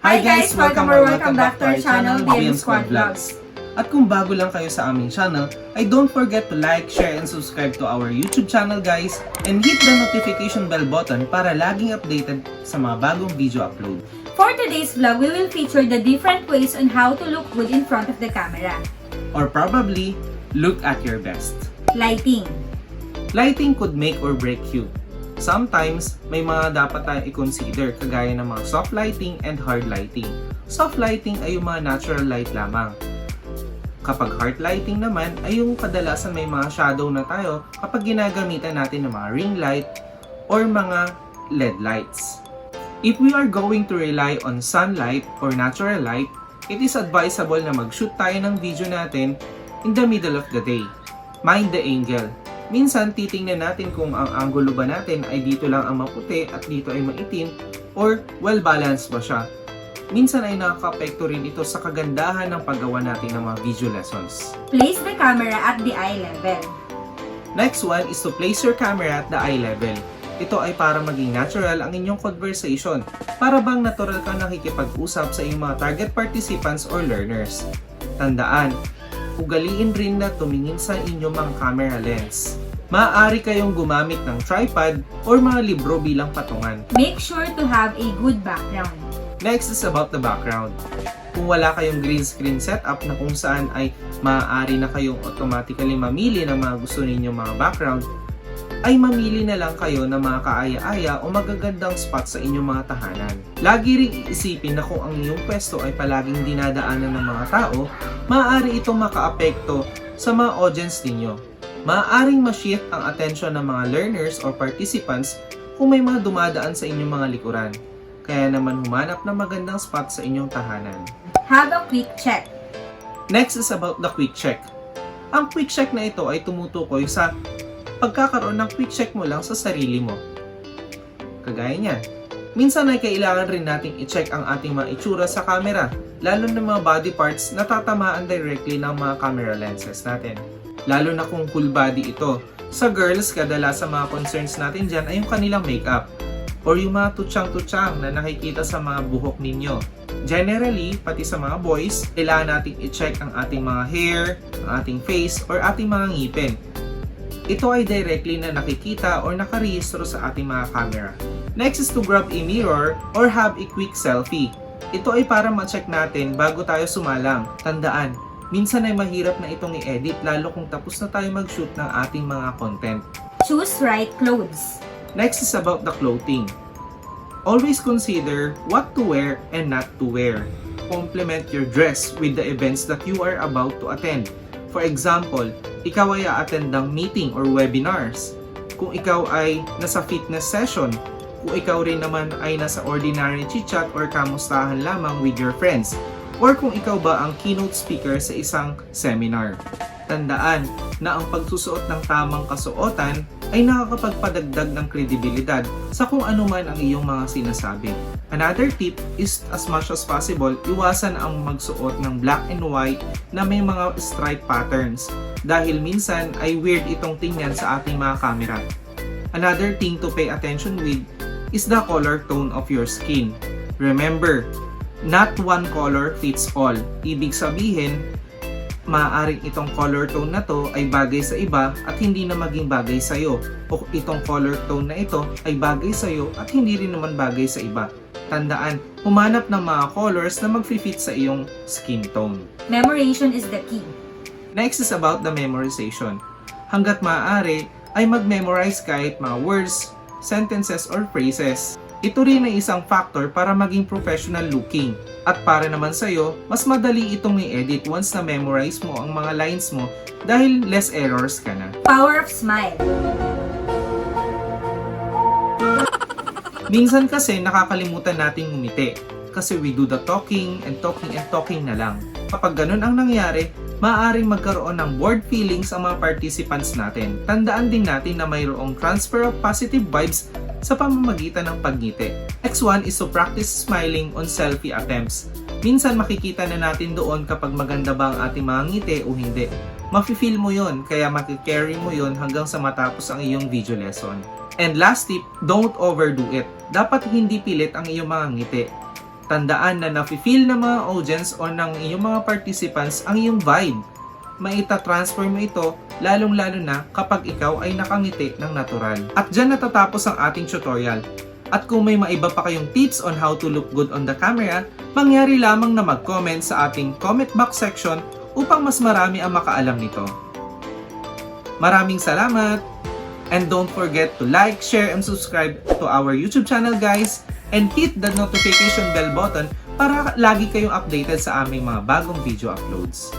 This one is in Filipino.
Hi guys! Welcome back to our channel, DM Squad Vlogs. At kung bago lang kayo sa aming channel, ay don't forget to like, share, and subscribe to our YouTube channel guys, and hit the notification bell button para laging updated sa mga bagong video upload. For today's vlog, we will feature the different ways on how to look good in front of the camera. Or probably, look at your best. Lighting. Lighting could make or break you. Sometimes, may mga dapat tayong i-consider kagaya ng mga soft lighting and hard lighting. Soft lighting ay yung mga natural light lamang. Kapag hard lighting naman ay yung kadalasan may mga shadow na tayo kapag ginagamitan natin ng mga ring light or mga LED lights. If we are going to rely on sunlight or natural light, it is advisable na mag-shoot tayo ng video natin in the middle of the day. Mind the angle. Minsan, titingnan natin kung ang angulo ba natin ay dito lang ang maputi at dito ay maitim or well-balanced ba siya. Minsan ay nakaka-apekto rin ito sa kagandahan ng paggawa natin ng mga video lessons. Place the camera at the eye level. Next one is to place your camera at the eye level. Ito ay para maging natural ang inyong conversation. Para bang natural kang nakikipag-usap sa iyong mga target participants or learners. Tandaan, ugaliin rin na tumingin sa inyong mga camera lens. Maaari kayong gumamit ng tripod or mga libro bilang patungan. Make sure to have a good background. Next is about the background. Kung wala kayong green screen setup na kung saan ay maaari na kayong automatically mamili ng mga gusto ninyong mga background, ay mamili na lang kayo ng mga kaaya-aya o magagandang spot sa inyong mga tahanan. Lagi ring iisipin na kung ang iyong pwesto ay palaging dinadaanan ng mga tao, maaari itong makaapekto sa mga audience ninyo. Maaaring ma-shift ang attention ng mga learners or participants kung may mga dumadaan sa inyong mga likuran. Kaya naman humanap ng magandang spot sa inyong tahanan. Have a quick check. Next is about the quick check. Ang quick check na ito ay tumutukoy sa pagkakaroon ng quick check mo lang sa sarili mo. Kagaya niyan. Minsan ay kailangan rin nating i-check ang ating mga itsura sa camera, lalo na mga body parts na tatamaan directly ng mga camera lenses natin. Lalo na kung full body ito. Sa girls, kadalasan mga concerns natin dyan ay yung kanilang makeup or yung mga tutsang-tutsang na nakikita sa mga buhok ninyo. Generally, pati sa mga boys, kailangan nating i-check ang ating mga hair, ang ating face, or ating mga ngipin. Ito ay directly na nakikita or nakarehistro sa ating mga camera. Next is to grab a mirror or have a quick selfie. Ito ay para ma-check natin bago tayo sumalang. Tandaan, minsan ay mahirap na itong i-edit lalo kung tapos na tayo mag-shoot ng ating mga content. Choose right clothes. Next is about the clothing. Always consider what to wear and not to wear. Complement your dress with the events that you are about to attend. For example, ikaw ay a-attend ng meeting or webinars. Kung ikaw ay nasa fitness session, kung ikaw rin naman ay nasa ordinary chit-chat or kamustahan lamang with your friends, or kung ikaw ba ang keynote speaker sa isang seminar. Tandaan na ang pagsusuot ng tamang kasuotan ay nakakapagpadagdag ng kredibilidad sa kung ano man ang iyong mga sinasabi. Another tip is as much as possible, iwasan ang magsuot ng black and white na may mga stripe patterns dahil minsan ay weird itong tingnan sa ating mga camera. Another thing to pay attention with is the color tone of your skin. Remember, not one color fits all. Ibig sabihin, maaaring itong color tone na to ay bagay sa iba at hindi na maging bagay sa iyo. O itong color tone na ito ay bagay sa iyo at hindi rin naman bagay sa iba. Tandaan, humanap ng mga colors na mag-fit sa iyong skin tone. Memorization is the key. Next is about the memorization. Hanggat maaari ay mag-memorize kahit mga words, sentences, or phrases. Ito rin ay isang factor para maging professional looking. At para naman sa'yo, mas madali itong i-edit once na memorize mo ang mga lines mo dahil less errors ka na. Power of smile. Minsan kasi nakakalimutan nating ngumiti kasi we do the talking and talking na lang. Kapag ganun ang nangyari, maaaring magkaroon ng bored feelings ang mga participants natin. Tandaan din natin na mayroong transfer of positive vibes sa pamamagitan ng pagngiti. Next one is to practice smiling on selfie attempts. Minsan makikita na natin doon kapag maganda ba ang ating mga ngiti o hindi. Mafe-feel mo yon, kaya makikarry mo yon hanggang sa matapos ang iyong video lesson. And last tip, don't overdo it. Dapat hindi pilit ang iyong mga ngiti. Tandaan na nafe-feel ng mga audience o ng iyong mga participants ang iyong vibe. Maita-transfer mo ito lalong-lalo na kapag ikaw ay nakangiti ng natural. At dyan natatapos ang ating tutorial. At kung may maiba pa kayong tips on how to look good on the camera, mangyari lamang na mag-comment sa ating comment box section upang mas marami ang makaalam nito. Maraming salamat! And don't forget to like, share, and subscribe to our YouTube channel guys, and hit the notification bell button para lagi kayong updated sa aming mga bagong video uploads.